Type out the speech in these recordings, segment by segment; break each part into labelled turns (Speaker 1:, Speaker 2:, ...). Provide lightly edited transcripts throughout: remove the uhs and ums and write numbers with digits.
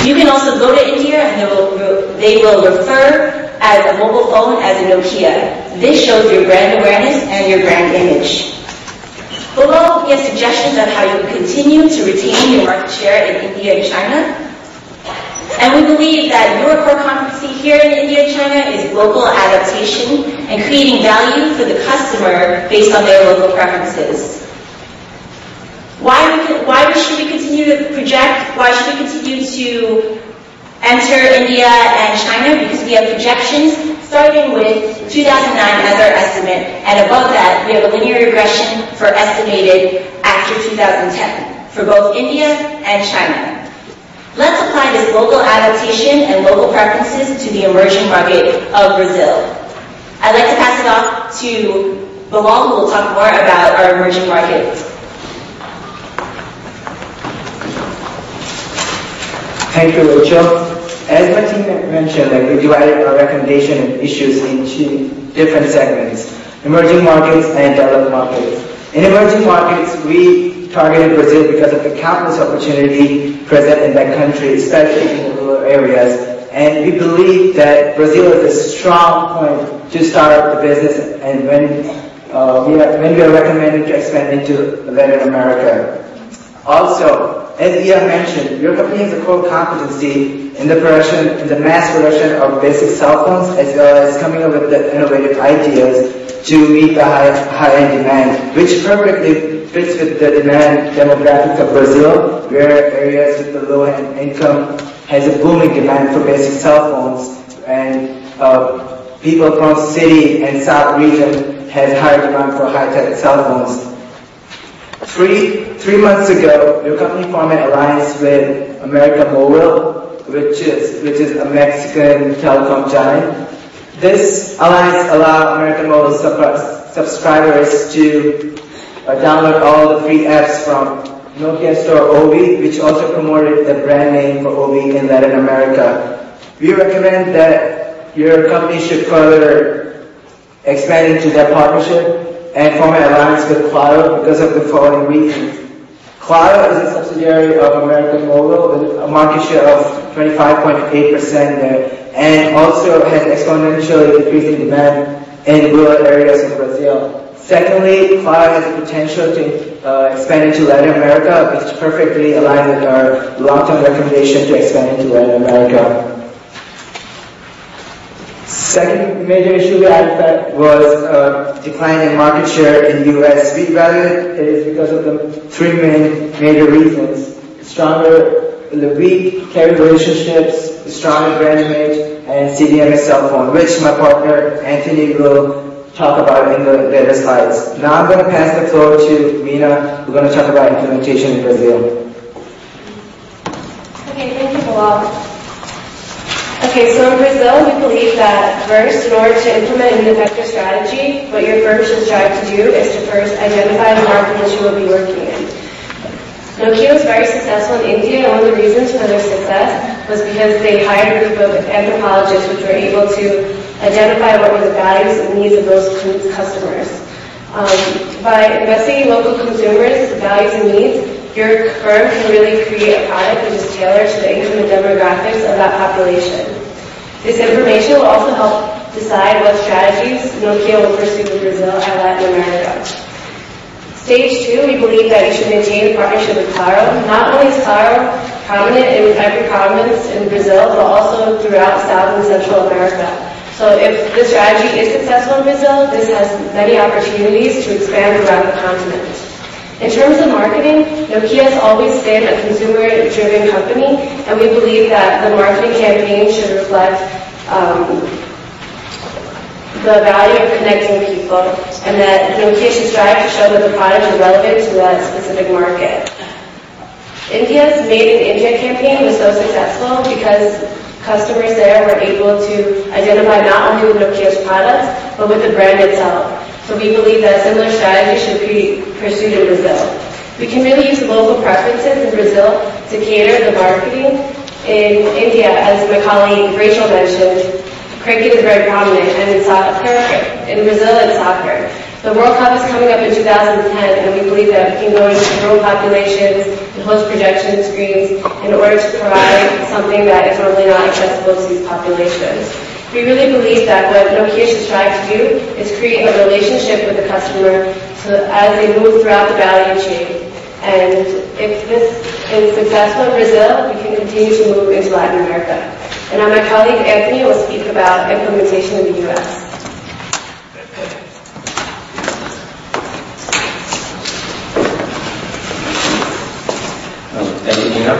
Speaker 1: You can also go to India and they will refer as a mobile phone as a Nokia. This shows your brand awareness and your brand image. Below, we have suggestions on how you can continue to retain your market share in India and China. And we believe that your core competency here in India and China is local adaptation and creating value for the customer based on their local preferences. Why should we continue to project? Why should we continue to enter India and China? Because we have projections starting with 2009 as our estimate, and above that we have a linear regression for estimated after 2010 for both India and China. Let's apply this local adaptation and local preferences to the emerging market of Brazil. I'd like to pass it off to Bilal, who will talk more about our emerging market.
Speaker 2: Thank you, Rachel. As my team mentioned, we divided our recommendation and issues into different segments: emerging markets and developed markets. In emerging markets, we targeted Brazil because of the countless opportunity present in that country, especially in the rural areas. And we believe that Brazil is a strong point to start the business, and when we are recommending to expand into Latin America. Also, as Ia mentioned, your company has a core competency in the mass production of basic cell phones, as well as coming up with the innovative ideas to meet the high-end demand, which perfectly fits with the demand demographics of Brazil, where areas with the low-end income has a booming demand for basic cell phones, and people from city and south region has higher demand for high-tech cell phones. Three months ago, your company formed an alliance with América Móvil, which is a Mexican telecom giant. This alliance allows América Móvil subscribers to download all the free apps from Nokia store Ovi, which also promoted the brand name for Ovi in Latin America. We recommend that your company should further expand into that partnership and form an alliance with Claro because of the following reasons. Claro is a subsidiary of América Móvil with a market share of 25.8% there, and also has exponentially decreasing demand in rural areas of Brazil. Secondly, Claro has the potential to expand into Latin America, which perfectly aligns with our long-term recommendation to expand into Latin America. Second major issue we identified was decline in market share in the US. We evaluated it is because of the three major reasons: the weak carrier relationships, the stronger brand image, and CDMA cell phone, which my partner Anthony will talk about in the later slides. Now I'm going to pass the floor to Mina, who's going to talk about implementation in Brazil.
Speaker 3: Okay, thank you, Bilal. Okay, so in Brazil, we believe that first, in order to implement an effective strategy, what your firm should strive to do is to first identify the market that you will be working in. Nokia was very successful in India, and one of the reasons for their success was because they hired a group of anthropologists which were able to identify what were the values and needs of those customers. By investigating local consumers' values and needs, your firm can really create a product which is tailored to the income and demographics of that population. This information will also help decide what strategies Nokia will pursue in Brazil and Latin America. Stage 2, we believe that you should maintain a partnership with Claro. Not only is Claro prominent in every province in Brazil, but also throughout South and Central America. So if this strategy is successful in Brazil, this has many opportunities to expand around the continent. In terms of marketing, Nokia has always been a consumer-driven company, and we believe that the marketing campaign should reflect the value of connecting people, and that Nokia should strive to show that the product is relevant to that specific market. India's Made in India campaign was so successful because customers there were able to identify not only with Nokia's products, but with the brand itself. So we believe that a similar strategy should be pursued in Brazil. We can really use local preferences in Brazil to cater the marketing. In India, as my colleague Rachel mentioned, cricket is very prominent, and in Brazil it's soccer. The World Cup is coming up in 2010, and we believe that we can go into rural populations and host projection screens in order to provide something that is normally not accessible to these populations. We really believe that what Nokia should strive to do is create a relationship with the customer so as they move throughout the value chain. And if this is successful in Brazil, we can continue to move into Latin America. And now my colleague Anthony will speak about implementation in the U.S.
Speaker 4: Thank you, Nina.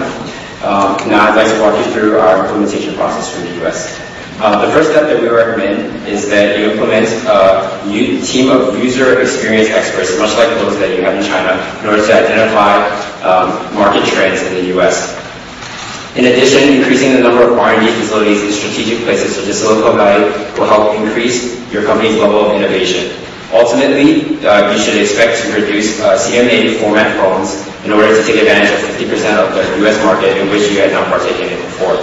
Speaker 4: Now I'd like to walk you through our implementation process for the U.S. The first step that we recommend is that you implement a team of user experience experts, much like those that you have in China, in order to identify market trends in the U.S. In addition, increasing the number of R&D facilities in strategic places such as Silicon Valley will help increase your company's level of innovation. Ultimately, you should expect to produce CMA format phones in order to take advantage of 50% of the U.S. market in which you had not partaken in before.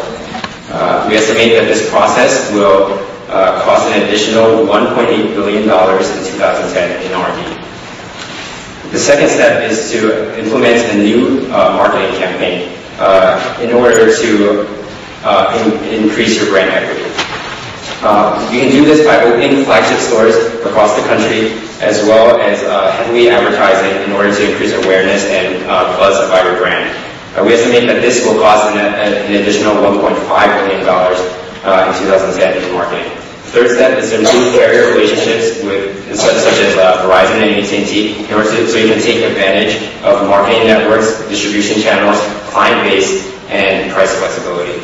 Speaker 4: We estimate that this process will cost an additional $1.8 billion in 2010 in R&D. The second step is to implement a new marketing campaign in order to increase your brand equity. You can do this by opening flagship stores across the country, as well as heavily advertising in order to increase awareness and buzz about your brand. We estimate that this will cost an additional $1.5 billion in 2010 in marketing. The third step is to improve carrier relationships with such as Verizon and AT&T in order so you can take advantage of marketing networks, distribution channels, client base, and price flexibility.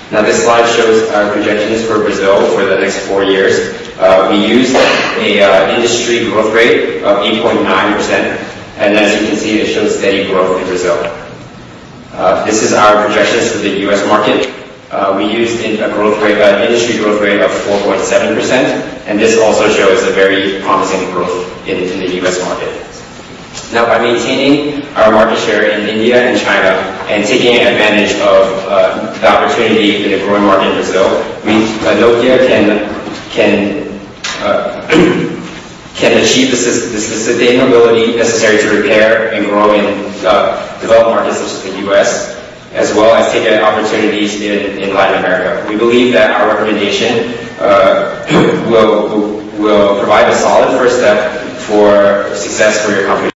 Speaker 4: Now this slide shows our projections for Brazil for the next 4 years. We used an industry growth rate of 8.9%, and as you can see, it shows steady growth in Brazil. This is our projections for the U.S. market. We used a industry growth rate of 4.7%, and this also shows a very promising growth in the U.S. market. Now, by maintaining our market share in India and China and taking advantage of the opportunity in the growing market in Brazil, Nokia can achieve the sustainability necessary to repair and grow in developed markets such as the U.S., as well as take opportunities in Latin America. We believe that our recommendation will provide a solid first step for success for your company.